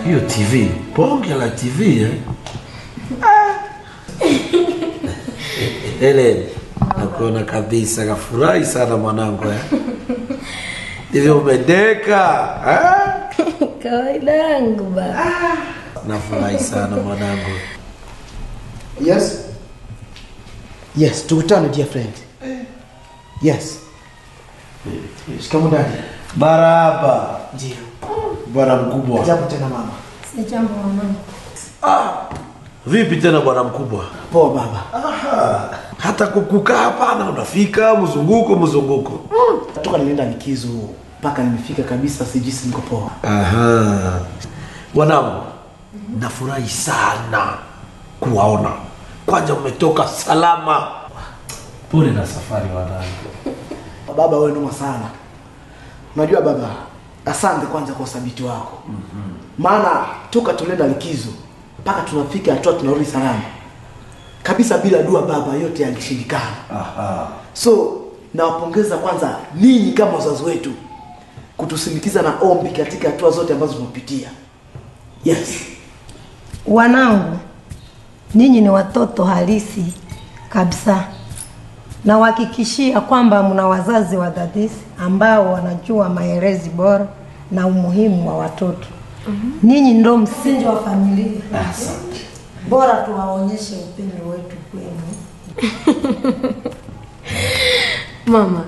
Hiyo TV, bonge la TV eh? Ele, nakuona kabisa kafurahi sana mwanangu eh? Hivi umedeka eh? Kawaida yangu baba. Nafurahi sana mwanangu. Yes. Yes, tukutane dear friend. Yes. Shikamoo dada. Baraba. Ndio. Bwana mkubwa. Jambo tena mama. Si jambo mama. Vipi tena bwana mkubwa? Poa baba. Hata kukukaa hapana, unafika mzunguko. Toka nilienda likizo mpaka nimefika kabisa, sijisi niko poa. Wanangu, nafurahi sana kuwaona. Kwanza umetoka salama. Pole na safari wanangu. Baba wewe noma sana. Unajua baba, asante kwanza kwa usabiti wako. Maana toka tulienda likizo mpaka tunafika hatua tunarudi salama. Kabisa bila dua baba yote yalishindikana. So nawapongeza kwanza ninyi kama wazazi wetu kutusindikiza na ombi katika hatua zote ambazo tumepitia. Yes. Wanangu, ninyi ni watoto halisi kabisa. Na wahakikishia kwamba mna wazazi wadadisi ambao wanajua maelezi bora na umuhimu wa watoto. Ninyi ndio msingi wa familia. Asante. Bora tuwaonyeshe upendo wetu kwenu. Mama,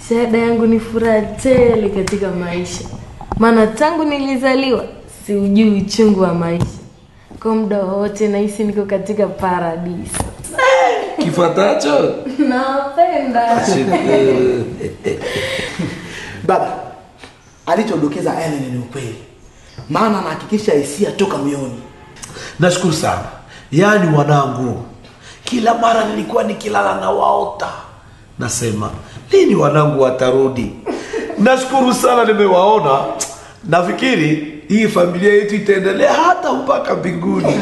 shahada yangu ni furaha tele katika maisha. Maana tangu nilizaliwa siujui uchungu wa maisha. Kwa muda wote nahisi niko katika paradisi. Kifuatacho? Napenda. Baba, alichodokeza Ellen ni ukweli. Maana anahakikisha hisia toka moyoni. Nashukuru sana. Yaani wanangu, kila mara nilikuwa nikilala na waota. Nasema, lini wanangu watarudi? Nashukuru sana nimewaona. Nafikiri hii familia yetu itaendelea hata mpaka mbinguni.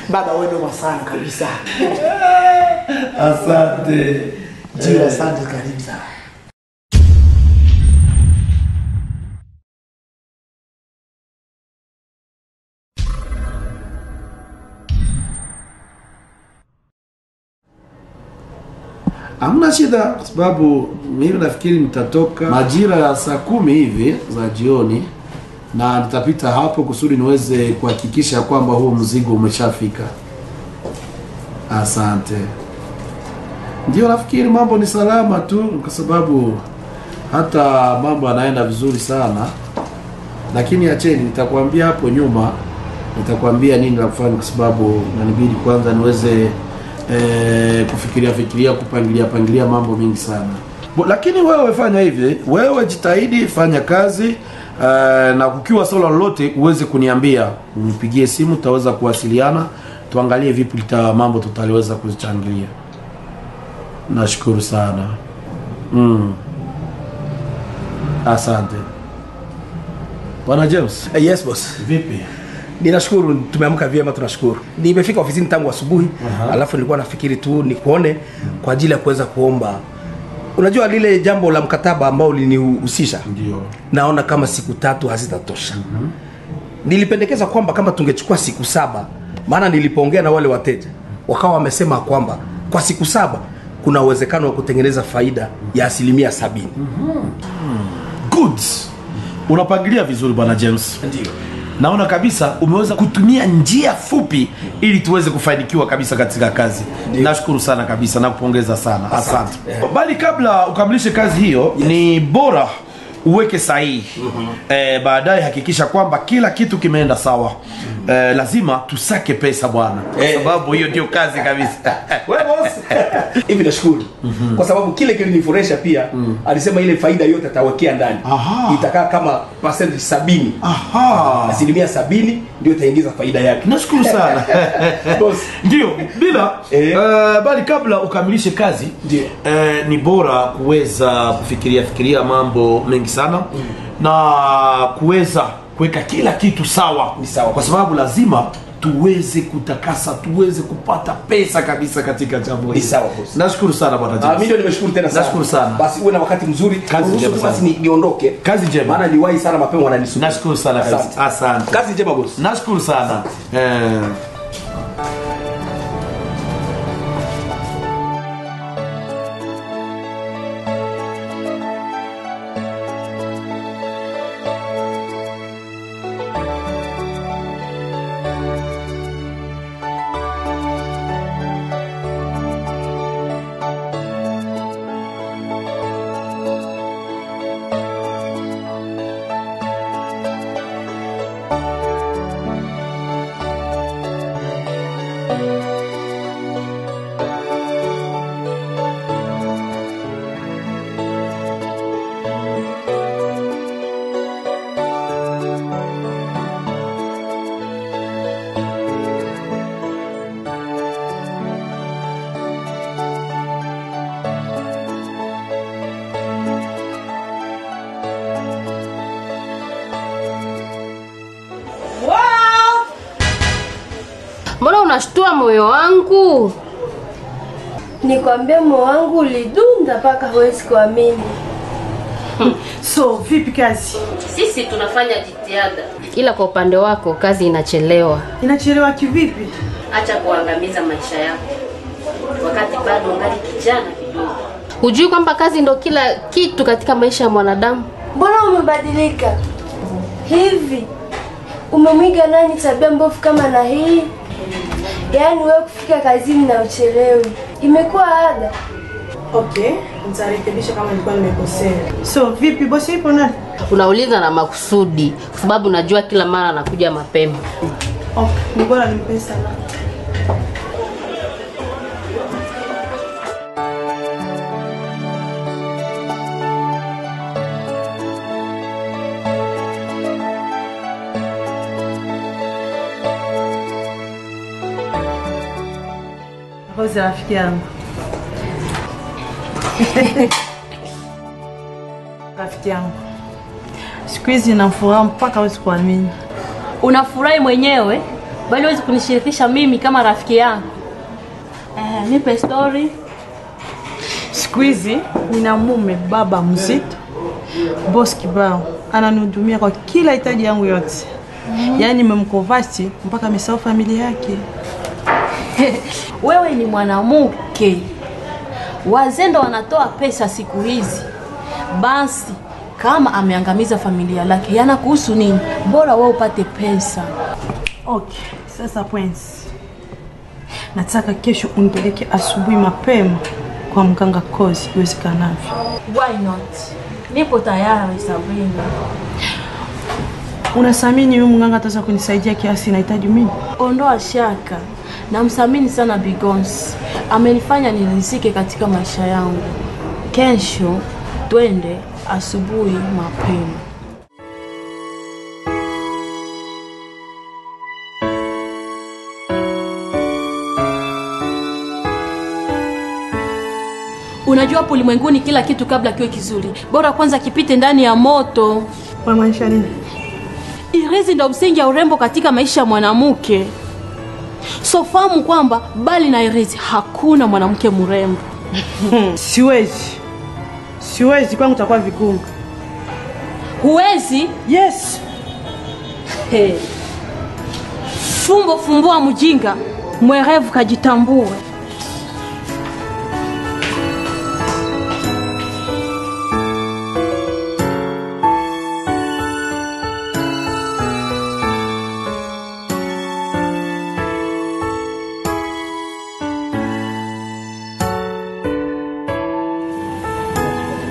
Baba wewe noma sana kabisa. Asante. Ndio, asante, karibu sana. Hamna shida kwa sababu mimi nafikiri nitatoka majira ya saa 10 hivi za jioni na nitapita hapo kusudi niweze kuhakikisha kwamba huo mzigo umeshafika. Asante. Ndio nafikiri mambo ni salama tu kwa sababu hata mambo yanaenda vizuri sana. Lakini acheni nitakwambia hapo nyuma, nitakwambia nini la kufanya kwa sababu inanibidi kwanza niweze kufikiria kupangilia mambo mingi sana. Lakini wewe fanya hivi, wewe jitahidi, fanya kazi na kukiwa swala lolote uweze kuniambia, unipigie simu, tutaweza kuwasiliana, tuangalie vipi mambo tutaliweza kuzichangilia. Nashukuru sana. Asante. Bwana James. Yes boss. Vipi? Ninashukuru, tumeamka vyema, tunashukuru. Nimefika ofisini tangu asubuhi, alafu nilikuwa nafikiri tu nikuone kwa ajili ya kuweza kuomba. Unajua lile jambo la mkataba ambao ulinihusisha. Ndio. Naona kama siku 3 hazitatosha. Nilipendekeza kwamba kama tungechukua siku 7, maana nilipoongea na wale wateja, wakawa wamesema kwamba kwa siku 7 kuna uwezekano wa kutengeneza faida ya 70%. Good. Unapangilia vizuri bwana James. Ndio. Naona kabisa umeweza kutumia njia fupi ili tuweze kufanikiwa kabisa katika kazi. Nashukuru sana kabisa na kupongeza sana. Asante. Bali kabla ukamilishe kazi hiyo, ni bora uweke sahihi. Baadaye hakikisha kwamba kila kitu kimeenda sawa. Lazima tusake pesa bwana. Kwa sababu hiyo ndio kazi kabisa. Wewe boss. Hivi nashukuru. Kwa sababu kile kilinifurahisha pia, alisema ile faida yote atawekea ndani. Itakaa kama percent 70. 70% ndio itaingiza faida yake. Nashukuru sana. Boss. Ndio, bila bali kabla ukamilishe kazi, ni bora kuweza kufikiria mambo mengi sana na kuweza kuweka kila kitu sawa. Ni sawa. Kwa sababu lazima tuweze kutakasa, tuweze kupata pesa kabisa katika jambo hili. Ni sawa boss. Nashukuru sana bwana James. Mimi ndio nimeshukuru tena sana. Nashukuru sana. Basi uwe na wakati mzuri. Kazi njema sana. Basi niondoke. Kazi njema. Maana niwahi sana mapema wananisubiri. Nashukuru sana kabisa. Asante. Kazi njema boss. Nashukuru sana. Mbona unashtua moyo wangu? Nikwambia moyo wangu ulidunda mpaka huwezi kuamini. So, vipi kazi? Sisi tunafanya jitihada. Ila kwa upande wako kazi inachelewa. Inachelewa kivipi? Acha kuangamiza maisha yako wakati bado ungali kijana kidogo. Hujui kwamba kazi ndo kila kitu katika maisha ya mwanadamu? Mbona umebadilika? Hivi umemwiga nani tabia mbovu kama na hii? Yaani wewe kufika kazini na uchelewi. Imekuwa ada. Okay, nitarekebisha kama nilikuwa nimekosea. So, vipi bosi ipo nani? Unauliza na makusudi kwa sababu najua kila mara anakuja mapema. Okay, ni bora nimpe sana. Rozi rafiki yangu. Rafiki yangu. Siku hizi nafurahi mpaka huwezi kuamini. Unafurahi mwenyewe bali huwezi kunishirikisha mimi kama rafiki yangu. Nipe story. Siku hizi nina mume baba mzito. Boss kibao ananihudumia kwa kila hitaji yangu yote. Yaani nimemkovati mpaka amesahau familia yake. Wewe ni mwanamke. Wazendo wanatoa pesa siku hizi. Basi kama ameangamiza familia yake, yana kuhusu nini? Bora wewe upate pesa. Okay, sasa points. Nataka kesho unipeleke asubuhi mapema kwa mganga Kozi iwezekanavyo. Why not? Nipo tayari Sabrina. Unasamini huyu mganga ataweza kunisaidia kiasi nahitaji mimi? Ondoa shaka. Namsamini sana Bigons. Amenifanya nirizike katika maisha yangu. Kesho twende asubuhi mapema. Unajua hapo ulimwenguni kila kitu kabla kiwe kizuri, bora kwanza kipite ndani ya moto. Kwa maisha nini? Irezi ndio msingi ya urembo katika maisha ya mwanamke. So fahamu kwamba bali na irezi hakuna mwanamke mrembo. Siwezi kwangu itakuwa vigumu. Huwezi? Yes. Hey. Fumbo fumbua mjinga, mwerevu kajitambue.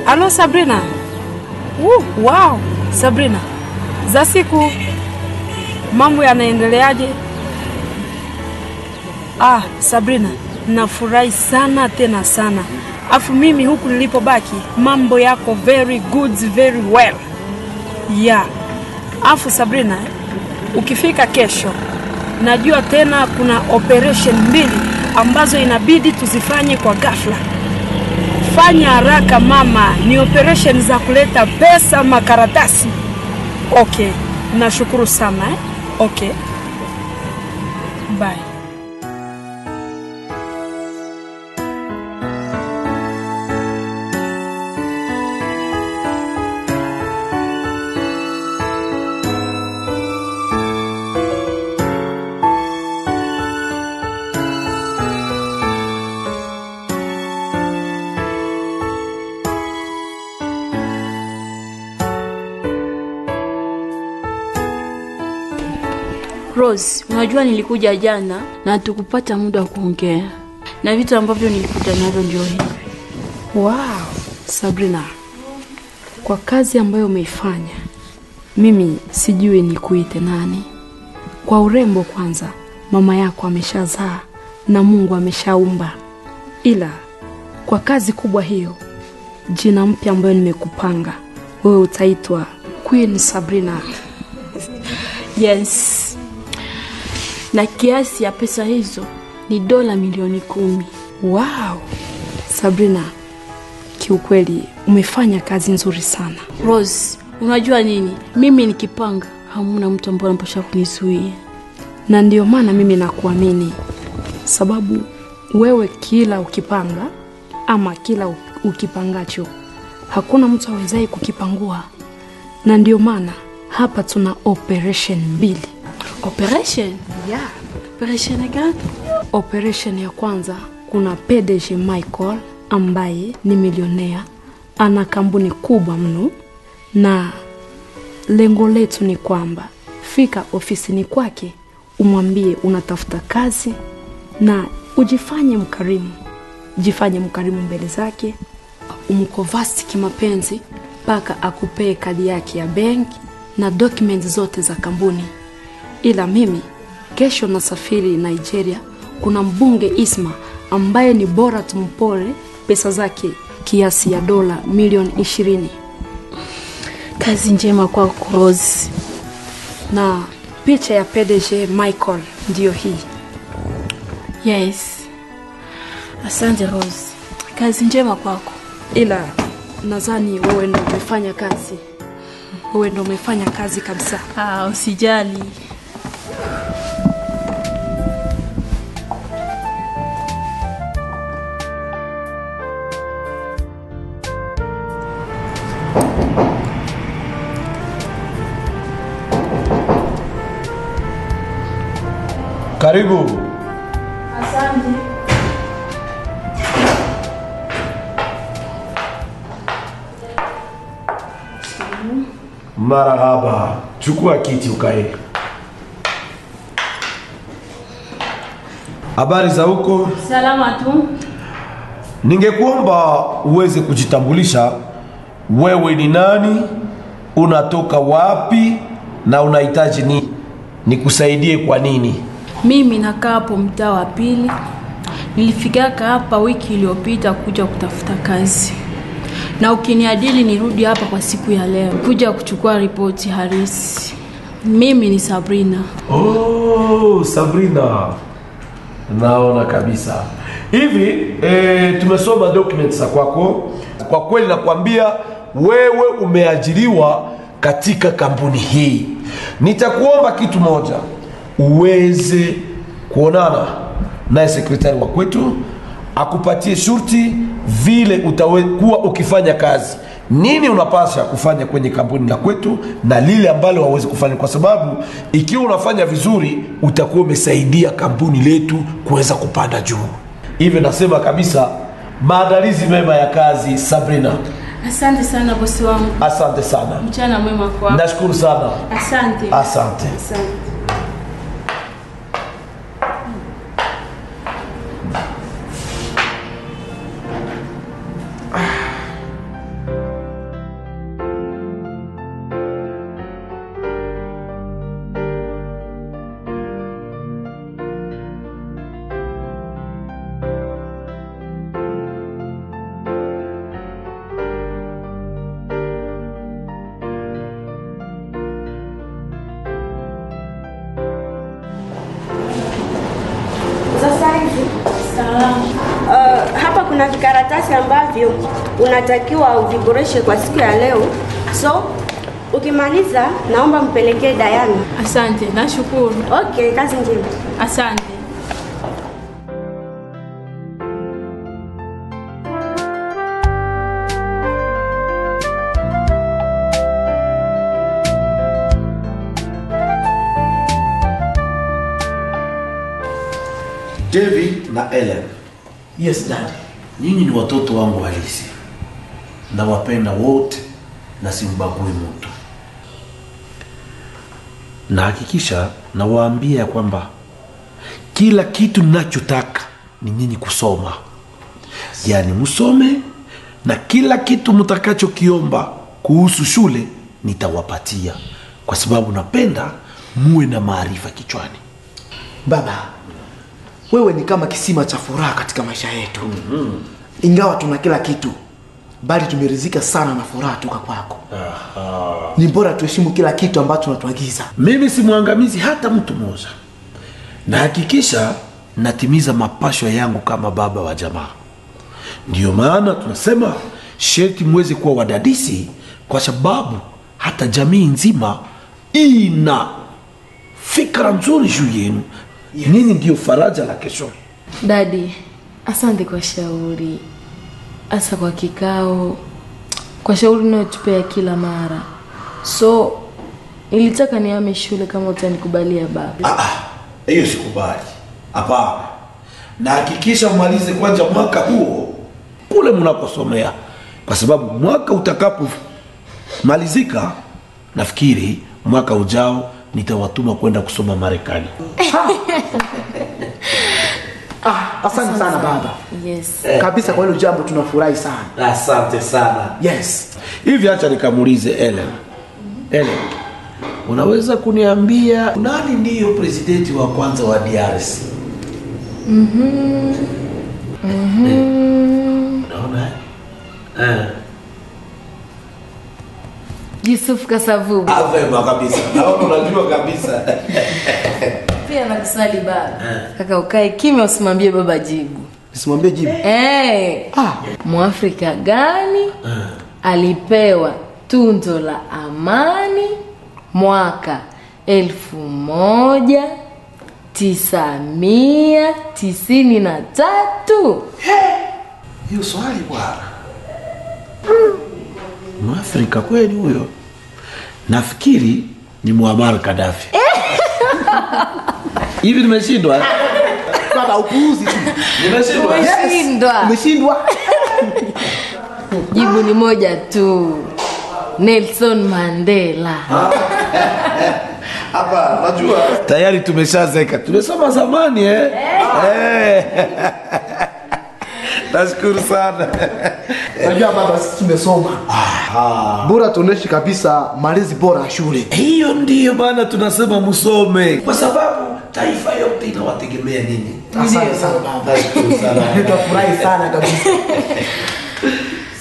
Halo Sabrina. Wow, Sabrina. Za siku mambo yanaendeleaje? Sabrina, nafurahi sana tena sana. Afu mimi huku nilipobaki mambo yako very good, very well. Yeah. Afu Sabrina, ukifika kesho najua tena kuna operation mbili ambazo inabidi tuzifanye kwa ghafla. Fanya haraka mama, ni operation za kuleta pesa makaratasi. Okay, nashukuru sana Okay. Bye. Rose, unajua nilikuja jana na tukupata muda wa kuongea. Na vitu ambavyo nilikuja navyo ndio hivi. Wow, Sabrina. Kwa kazi ambayo umeifanya, mimi sijui nikuite nani. Kwa urembo kwanza, mama yako ameshazaa na Mungu ameshaumba. Ila kwa kazi kubwa hiyo, jina mpya ambayo nimekupanga, wewe utaitwa Queen Sabrina. Yes. Na kiasi ya pesa hizo ni dola milioni 10. Wow. Sabrina, kiukweli umefanya kazi nzuri sana. Rose, unajua nini? Mimi nikipanga, hamuna mtu ambaye anapaswa kunizuia. Na ndio maana mimi nakuamini. Sababu wewe kila ukipanga ama kila ukipangacho, hakuna mtu awezaye kukipangua. Na ndio maana hapa tuna operation 2. Operation? Yeah. Operation gani? Operation ya kwanza, kuna PDG Michael ambaye ni milionea, ana kampuni kubwa mno, na lengo letu ni kwamba fika ofisini kwake, umwambie unatafuta kazi na ujifanye mkarimu. Jifanye mkarimu mbele zake, umkovasti kimapenzi paka akupee kadi yake ya benki na documents zote za kampuni. Ila mimi kesho nasafiri Nigeria, kuna mbunge Isma ambaye ni bora tumpore pesa zake kiasi ya dola milioni 20. Kazi njema kwa Rose. Na picha ya PDG Michael ndio hii. Yes. Asante Rose. Kazi njema kwako. Ila nadhani wewe ndio umefanya kazi. Wewe ndio umefanya kazi kabisa. Usijali. Karibu. Asante. Marahaba. Chukua kiti ukae. Habari za huko? Salama tu. Ningekuomba uweze kujitambulisha. Wewe ni nani? Unatoka wapi? Na unahitaji nini? Nikusaidie kwa nini? Mimi nakaa hapo mtaa wa pili. Nilifika hapa wiki iliyopita kuja kutafuta kazi. Na ukiniadili nirudi hapa kwa siku ya leo kuja kuchukua ripoti harisi. Mimi ni Sabrina. Oh, Sabrina. Naona kabisa. Hivi tumesoma documents za kwako. Kwa kweli nakwambia wewe umeajiriwa katika kampuni hii. Nitakuomba kitu moja, uweze kuonana na sekretari wa kwetu akupatie shurti vile utakuwa ukifanya kazi. Nini unapaswa kufanya kwenye kampuni la kwetu na lile ambalo hauwezi kufanya, kwa sababu ikiwa unafanya vizuri utakuwa umesaidia kampuni letu kuweza kupanda juu. Hivyo nasema kabisa maandalizi mema ya kazi Sabrina. Asante sana bosi wangu. Asante sana. Mchana mwema kwako. Nashukuru sana. Asante. Asante. Asante. Hapa kuna vikaratasi ambavyo unatakiwa uviboreshe kwa siku ya leo. So Ukimaliza naomba mpelekee Diana. Asante, nashukuru. Okay, kazi njema. Asante. David na Ellen. Yes, daddy. Nyinyi ni watoto wangu halisi. Nawapenda wote na simbagui mtu. Na hakikisha nawaambia kwamba kila kitu ninachotaka ni nyinyi kusoma. Yaani msome na kila kitu mtakachokiomba kuhusu shule nitawapatia, kwa sababu napenda muwe na maarifa kichwani. Baba, wewe ni kama kisima cha furaha katika maisha yetu. Ingawa tuna kila kitu, bali tumeridhika sana na furaha toka kwako. Ni bora tuheshimu kila kitu ambacho unatuagiza. Mimi si mwangamizi hata mtu mmoja. Na hakikisha natimiza mapasho yangu kama baba wa jamaa. Ndio maana tunasema sherti mweze kuwa wadadisi, kwa sababu hata jamii nzima ina fikra nzuri juu yenu. Nini ndio faraja la kesho. Daddy, asante kwa shauri. Asa kwa kikao. Kwa shauri unayotupea kila mara. So, nilitaka nihame shule kama utanikubalia baba. Hiyo sikubali. Hapana. Na hakikisha umalize kwanza mwaka huo kule mnaposomea, kwa sababu mwaka utakapo malizika, nafikiri mwaka ujao nitawatuma kwenda kusoma Marekani. Asante sana baba. Yes. Kabisa, kwa hilo jambo tunafurahi sana. Asante sana. Yes. Hivi acha nikamuulize Ellen. Ellen, unaweza kuniambia nani ndiyo presidenti wa kwanza wa DRC? Unaona? Yusuf Kasavubu. Vema kabisa. Naona unajua kabisa. Pia nakusali baba. Kaka ukae kimya, usimwambie baba jibu. Usimwambie jibu? Mwafrika gani alipewa tunzo la amani mwaka 1993? Hiyo swali bwana. Mwafrika kweli huyo? Nafikiri ni Muammar Gaddafi. Hivi nimeshindwa? Baba, upuuzi tu. Nimeshindwa. Umeshindwa. Jibu ni moja tu. Nelson Mandela. Hapa unajua tayari tumeshazeka. Tumesoma zamani Nashukuru sana. Najua baba, sisi tumesoma. Bora tuoneshe kabisa malezi bora ya shule. Hiyo ndiyo maana tunasema msome, kwa sababu taifa yote inawategemea nini. Asante sana baba. Nashukuru sana. Nitafurahi sana kabisa.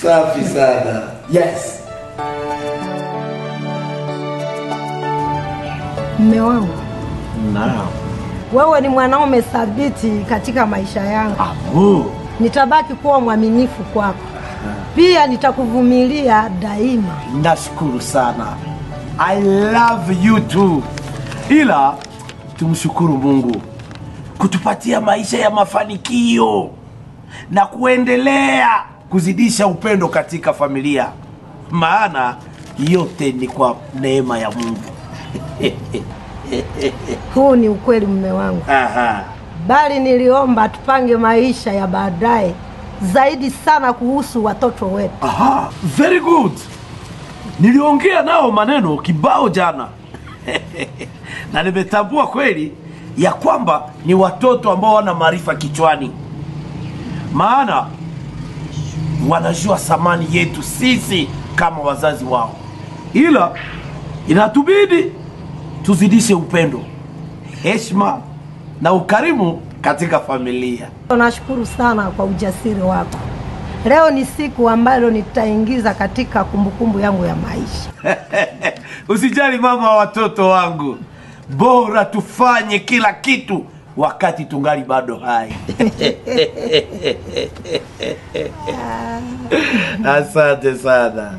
Safi sana. Yes. Mume wangu, Naam. wewe ni mwanaume thabiti katika maisha yangu. Nitabaki kuwa mwaminifu kwako. Pia nitakuvumilia daima. Nashukuru sana. I love you too. Ila tumshukuru Mungu kutupatia maisha ya mafanikio na kuendelea kuzidisha upendo katika familia, maana yote ni kwa neema ya Mungu. Huu ni ukweli mume wangu. Bali niliomba tupange maisha ya baadaye zaidi sana kuhusu watoto wetu. Very good. Niliongea nao maneno kibao jana. Na nimetambua kweli ya kwamba ni watoto ambao wana maarifa kichwani, maana wanajua thamani yetu sisi kama wazazi wao. Ila inatubidi tuzidishe upendo, heshima na ukarimu katika familia. Nashukuru sana kwa ujasiri wako. Leo ni siku ambayo nitaingiza katika kumbukumbu yangu ya maisha. Usijali mama wa watoto wangu. Bora tufanye kila kitu wakati tungali bado hai. Asante sana.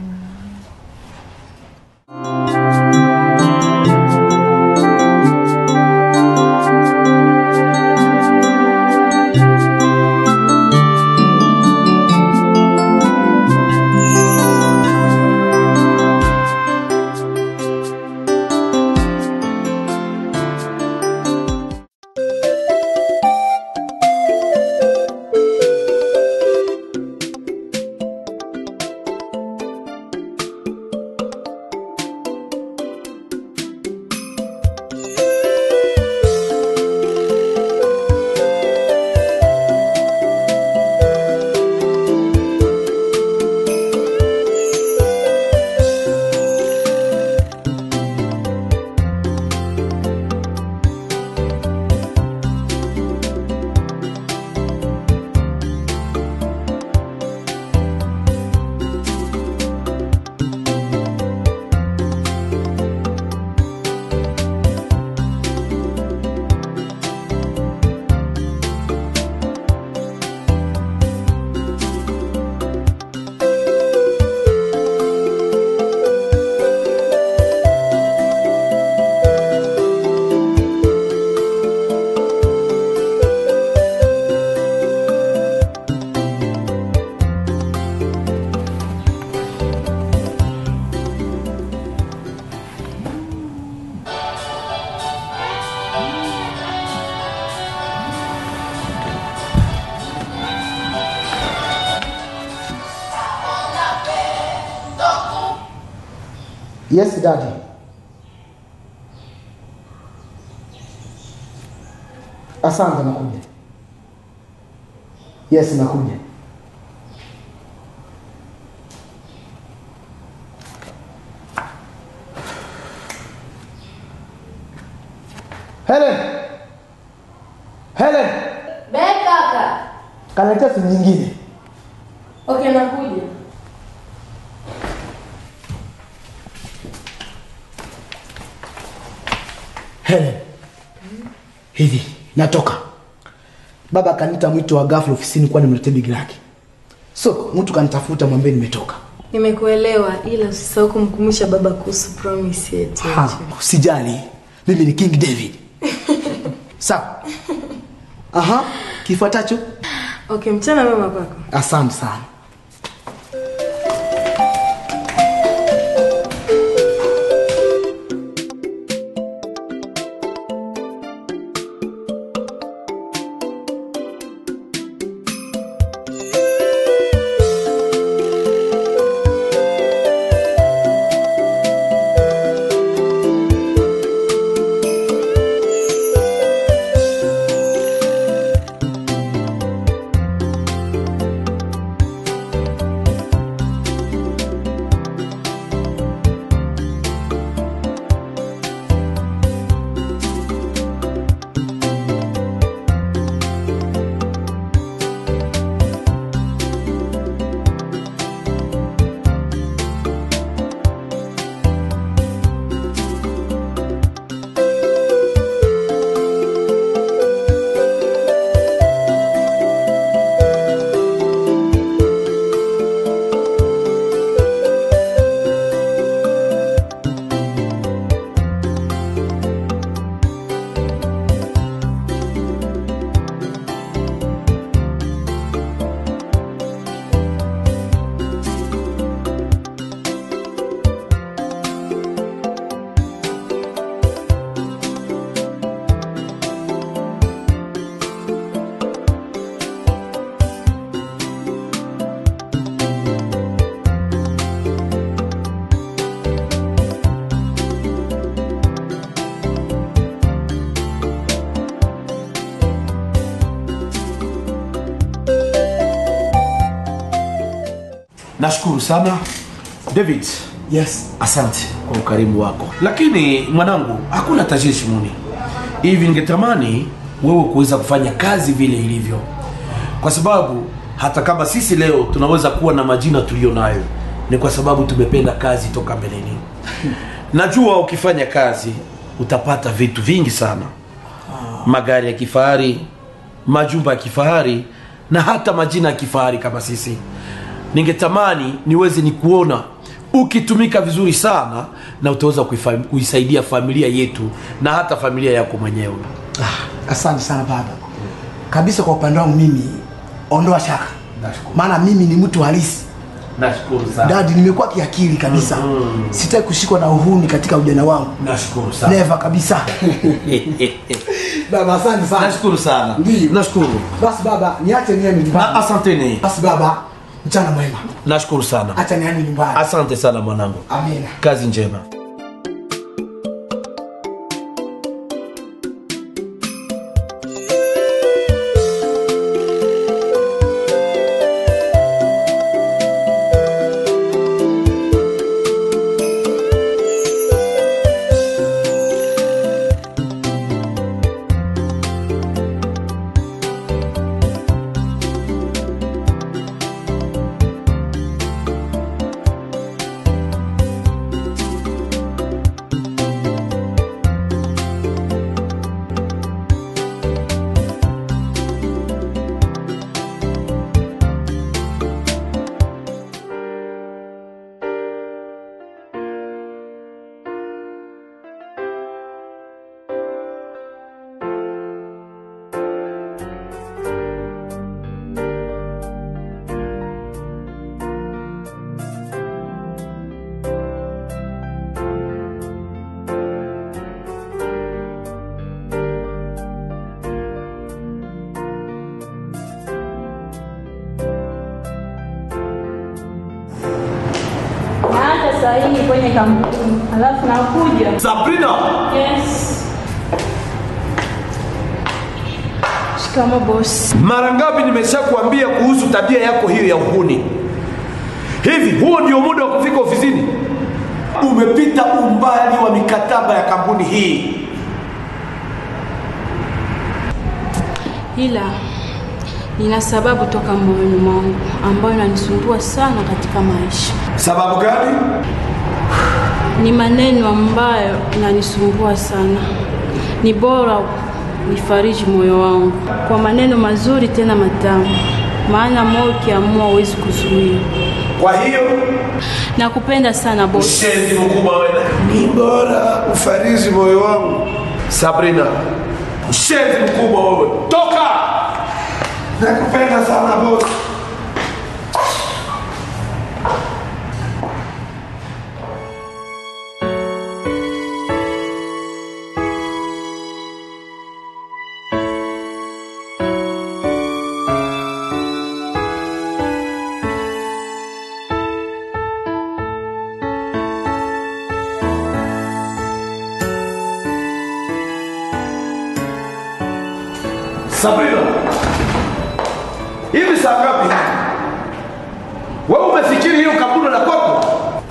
Yes, Daddy. Asante, nakuja. Yes, nakuja. Helen! Helen! Kaka. Kaleta simu nyingine. Okay, nakuja. Helen. Hivi, natoka. Baba kanita mwito wa ghafla ofisini kwa nimletee begi lake. So, mtu kanitafuta mwambie nimetoka. Nimekuelewa, ila usisahau kumkumbusha baba kuhusu promise yetu. Usijali. Mimi ni King David. Sawa. Aha, kifuatacho? Okay, mchana mema kwako. Asante sana. Nashukuru sana David. Yes. Asante kwa ukarimu wako. Lakini mwanangu, hakuna tatizo muni. Hivi ningetamani wewe kuweza kufanya kazi vile ilivyo. Kwa sababu hata kama sisi leo tunaweza kuwa na majina tulio nayo, ni kwa sababu tumependa kazi toka mbeleni. Najua ukifanya kazi utapata vitu vingi sana. Magari ya kifahari, majumba ya kifahari na hata majina ya kifahari kama sisi. Ningetamani niweze nikuona ukitumika vizuri sana, na utaweza kuisaidia familia yetu na hata familia yako mwenyewe. Asante sana baba. Kabisa kwa upande wangu mimi ondoa shaka. Maana mimi ni mtu halisi. Nashukuru sana. Dadi, nimekuwa kiakili kabisa. Sitaki kushikwa na uhuni katika ujana wangu. Nashukuru sana. Never kabisa. Baba, asante sana. Nashukuru sana. Ndiyo. Nashukuru. Basi baba, niache niende nyumbani. Asanteni. Basi baba, mchana mwema. Nashukuru sana. Acha niende nyumbani. Asante sana mwanangu. Amina. Kazi njema. Sahihi kwenye kampuni. Alafu nakuja. Sabrina. Yes. Shikamo boss. Mara ngapi nimeshakuambia kuhusu tabia yako hiyo ya uhuni? Hivi huo ndio muda wa kufika ofisini? Umepita umbali wa mikataba ya kampuni hii. Ila nina sababu toka moyoni mwangu ambayo inanisumbua sana katika maisha. Sababu gani? Ni maneno ambayo inanisumbua sana. Ni bora nifariji moyo wangu kwa maneno mazuri tena matamu, maana moyo ukiamua huwezi kuzuia. Kwa hiyo nakupenda sana boss. Shenzi mkubwa wewe. Ni bora ufariji moyo wangu. Sabrina, shenzi mkubwa wewe. Toka! Nakupenda sana boss. Sabrina, hivi saa ngapi? Wewe umefikiri hiyo kaburi la kwako?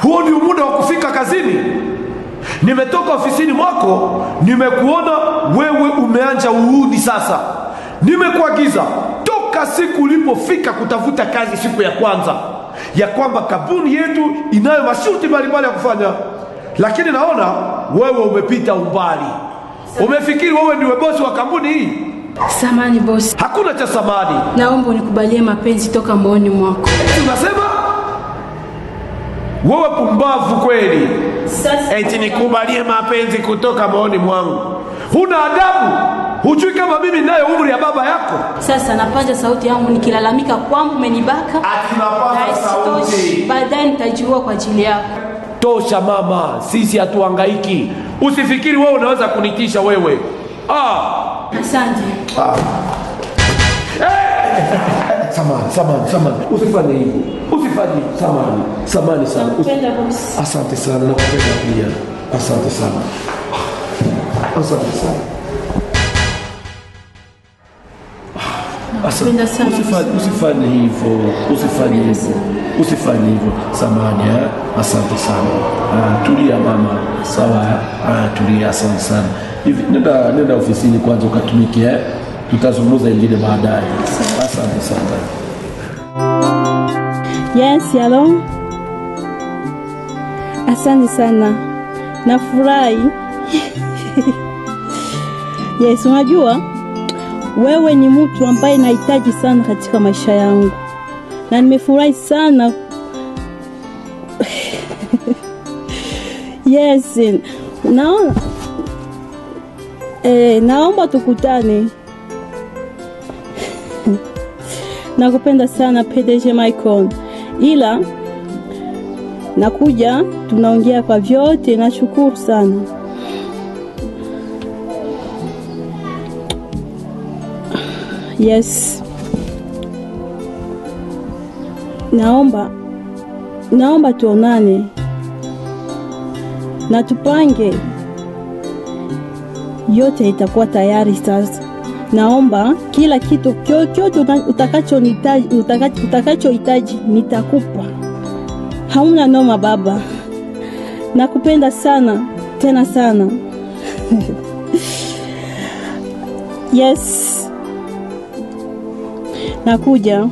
Huo ndio muda wa kufika kazini? Nimetoka ofisini mwako, nimekuona wewe umeanja uhuni sasa. Nimekuagiza toka siku ulipofika kutafuta kazi siku ya kwanza ya kwamba kampuni yetu inayo masharti mbalimbali ya kufanya, lakini naona wewe umepita umbali. Umefikiri wewe ndiwe bosi wa kampuni hii? Samani boss. Hakuna cha samani. Naomba unikubalie mapenzi toka moyoni mwako. Unasema? Wewe pumbavu kweli. Sasa eti nikubalie mapenzi kutoka moyoni mwangu. Huna adabu. Hujui kama mimi nayo umri ya baba yako? Sasa napanja sauti yangu nikilalamika kwamba umenibaka. Atinapanga sauti. Baadaye nitajiua kwa ajili yako. Tosha mama, sisi hatuhangaiki. Usifikiri wewe unaweza kunitisha wewe. Asante. Samani. Usifanye hivyo. Usifanye samani sana. Nakupenda boss. Asante sana, nakupenda pia. Asante sana. Nakupenda sana. Usifanye hivyo. Samani, asante sana. Tulia mama. Sawa. Tulia, asante sana. Hivi nenda ofisini kwanza ukatumike, tutazungumza ingine baadaye. Asante sana. Yes, hello. Asante sana. Nafurahi. Yes, unajua wewe ni mtu ambaye nahitaji sana katika maisha yangu. Na nimefurahi sana Yes, naona naomba tukutane. Nakupenda sana PDG Michael, ila nakuja tunaongea kwa vyote. Nashukuru sana. Yes, naomba tuonane na tupange, yote itakuwa tayari sasa. Naomba kila kitu chochote utakachohitaji nitakupa. Hauna noma baba. Nakupenda sana, tena sana. Yes. Nakuja.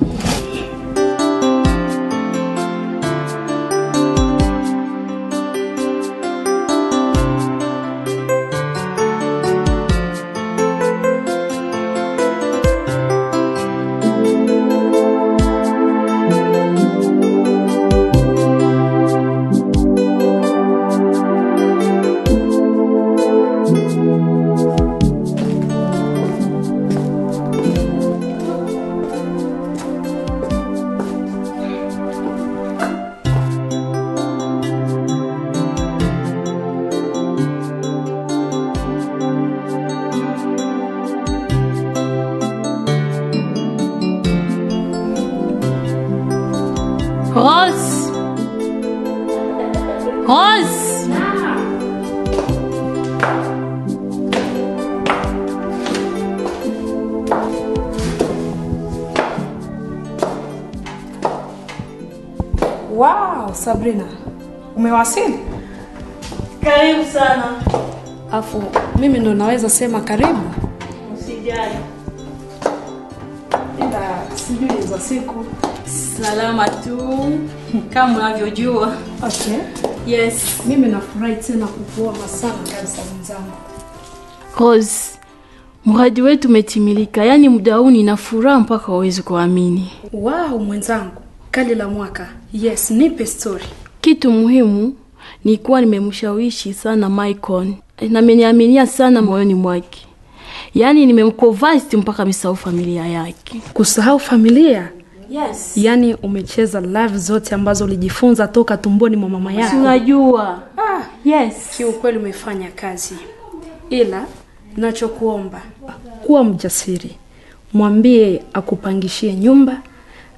Rose! Rose! Wow, Sabrina. Umewasili? Karibu sana. Afu mimi ndo naweza sema karibu. Usijali. Ila sijui za siku. Salama tu kama unavyojua. Okay. Yes. Mimi nafurahi tena kukuona sana kabisa mwenzangu. Rose, mradi wetu umetimilika. Yaani muda huu nina furaha mpaka uweze kuamini. Wow, mwenzangu. Kali la mwaka. Yes, nipe story. Kitu muhimu ni kuwa nimemshawishi sana Michael. Na ameniaminia sana moyoni mwake. Yaani nimemconvince mpaka amesahau familia yake. Kusahau familia? Yes. Yaani umecheza love zote ambazo ulijifunza toka tumboni mwa mama yako. Unajua. Yes. Kiukweli umefanya kazi. Ila nachokuomba, kuwa mjasiri. Mwambie akupangishie nyumba,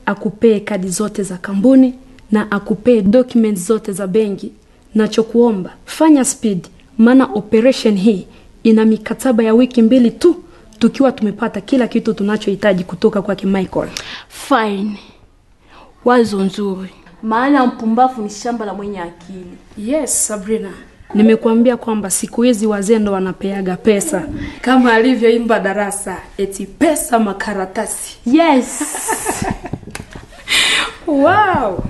akupee kadi zote za kampuni na akupee documents zote za benki. Nachokuomba, fanya speed, maana operation hii ina mikataba ya wiki 2 tu, tukiwa tumepata kila kitu tunachohitaji kutoka kwake Michael. Fine. Wazo nzuri. Maana mpumbavu ni shamba la mwenye akili. Yes, Sabrina. Nimekuambia kwamba siku hizi wazee ndo wanapeaga pesa. Kama alivyoimba Darasa, eti pesa makaratasi. Yes. Wow.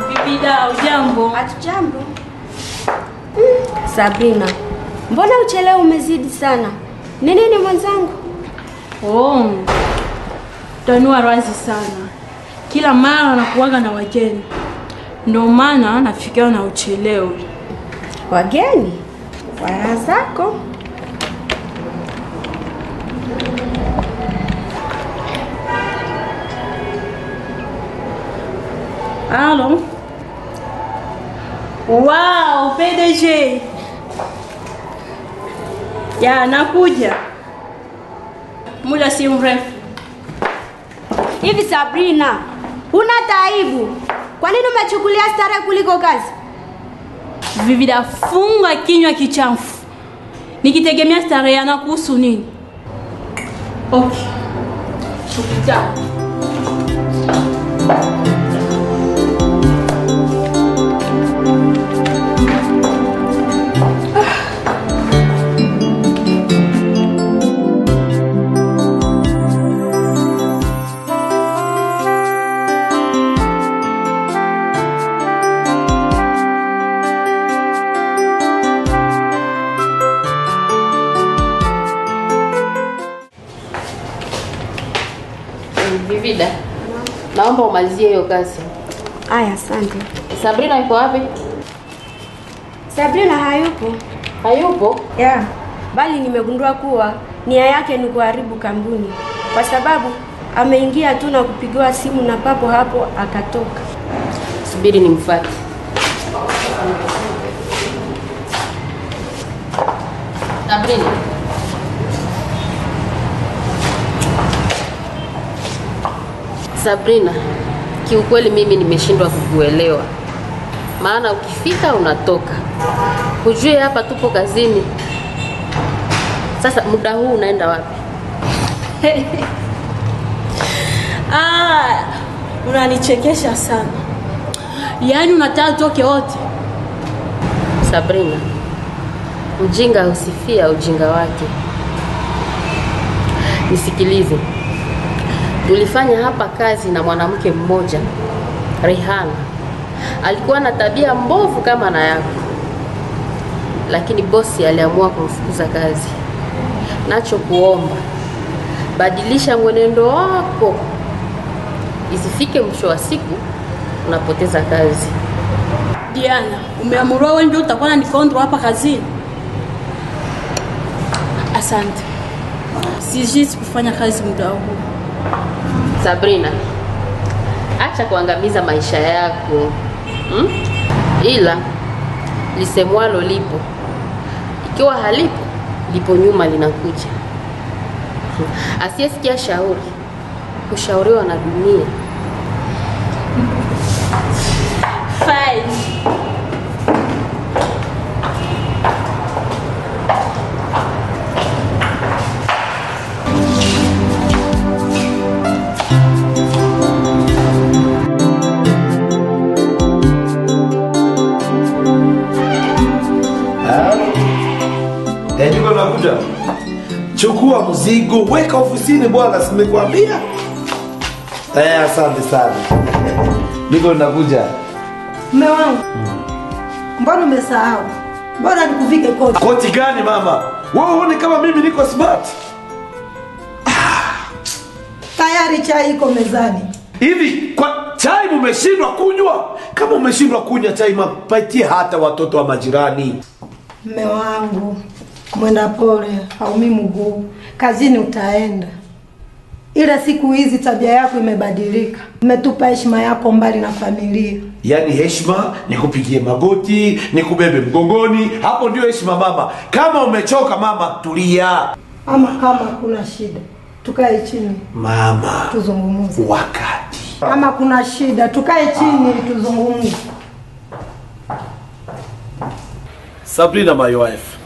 Bibida, ujambo? Hatujambo. Sabrina, mbona uchelewa umezidi sana? Nini mwenzangu? Tanua razi sana. Kila mara nakuwaga na wageni. Ndio maana nafikia na uchelewe. Wageni? Wara zako? Halo? Wow, PDG. Ya, nakuja. Muda si mrefu. Hivi Sabrina, huna taibu? Kwa nini umechukulia starehe kuliko kazi? Vivida, funga kinywa kichafu. Nikitegemea starehe yana kuhusu nini? Okay. Shukita. Divida, naomba umalizie hiyo kazi. Aya, asante. Sabrina yuko wapi? Sabrina hayupo. Hayupo? Yeah. Bali nimegundua kuwa nia yake ni kuharibu kampuni, kwa sababu ameingia tu na kupigiwa simu na papo hapo akatoka. Subiri nimfuate. Sabrina. Sabrina, kiukweli mimi nimeshindwa kukuelewa. Maana ukifika unatoka. Hujue hapa tupo kazini. Sasa muda huu unaenda wapi? Unanichekesha sana. Yaani unataka toke wote. Sabrina, mjinga husifia ujinga wake. Nisikilize. Tulifanya hapa kazi na mwanamke mmoja, Rehana. Alikuwa na tabia mbovu kama na yako. Lakini bosi aliamua kumfukuza kazi. Nacho kuomba, badilisha mwenendo wako. Isifike mwisho wa siku unapoteza kazi. Diana, umeamuriwa wewe ndio utakuwa na nikondro hapa kazini. Asante. Sijisi kufanya kazi muda huu. Sabrina, acha kuangamiza maisha yako. Ila lisemwalo lipo. Ikiwa halipo, lipo nyuma linakuja. Asiyesikia shauri kushauriwa na dunia. Fine. Niko nakuja. Chukua mzigo, weka ofisini bwana, simekwambia. Asante sana. Niko nakuja. Mume wangu. Mbona umesahau? Mbona nikuvike koti? Koti gani mama? Wewe uone kama mimi niko smart? Tayari chai iko mezani. Hivi kwa chai umeshindwa kunywa? Kama umeshindwa kunywa chai, mapatie hata watoto wa majirani. Mume wangu, mwenda pole, haumi mguu. Kazini utaenda. Ila siku hizi tabia yako imebadilika. Umetupa heshima yako mbali na familia. Yaani heshima ni kupigie magoti, ni kubebe mgongoni. Hapo ndio heshima mama. Kama umechoka mama, tulia. Ama kama kuna shida, tukae chini. Mama, tuzungumze. Wakati. Ama kuna shida, tukae chini tuzungumze. Sabrina, my wife.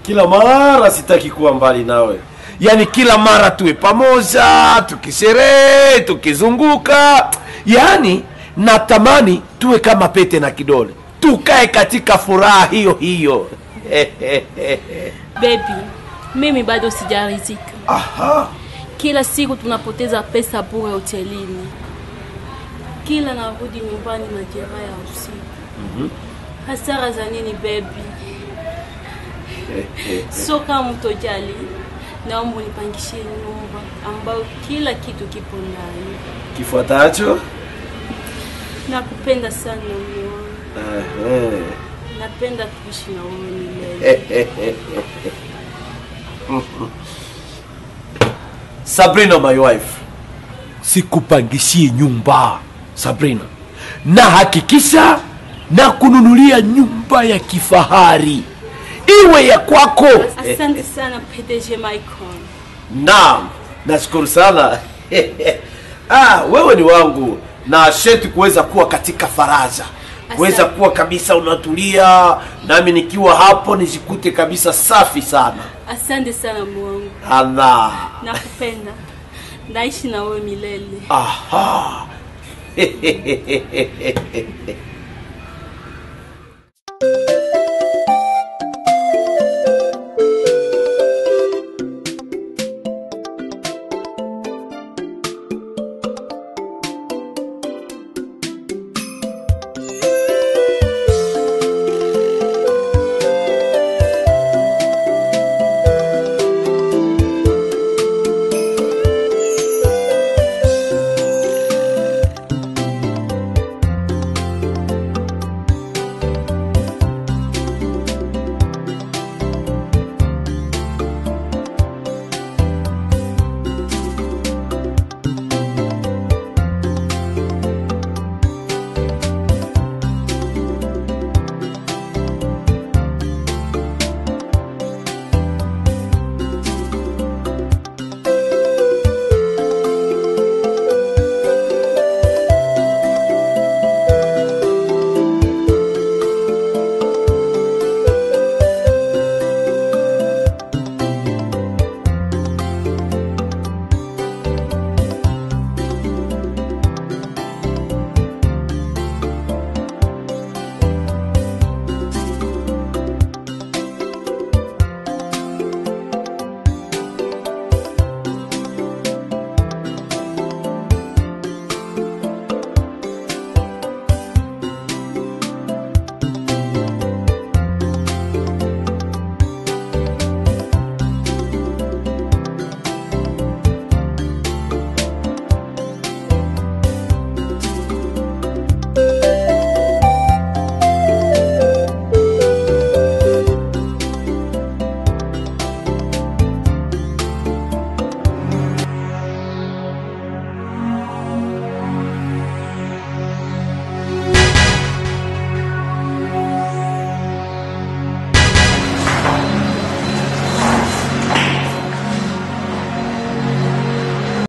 Kila mara sitaki kuwa mbali nawe. Yaani kila mara tuwe pamoja, tukisherehe, tukizunguka. Yaani natamani tuwe kama pete na kidole. Tukae katika furaha hiyo hiyo. Baby, mimi bado sijaridhika. Aha. Kila siku tunapoteza pesa bure hotelini. Kila narudi nyumbani majeraha ya usiku. Hasara za nini baby? So kama mtojali, naomba unipangishie nyumba ambayo kila kitu kipo ndani. Kifuatacho? Nakupenda sana mume wangu. Napenda tuishi na wewe milele. Sabrina, my wife. Sikupangishie nyumba, Sabrina. Na hakikisha na kununulia nyumba ya kifahari. Iwe ya kwako. Asante sana PDG Michael. Naam, nashukuru sana. Wewe ni wangu na sheti kuweza kuwa katika faraja. Kuweza kuwa kabisa unatulia, nami nikiwa hapo nijikute kabisa safi sana. Asante sana Mungu. Ana. Nakupenda. Naishi na wewe milele. Aha.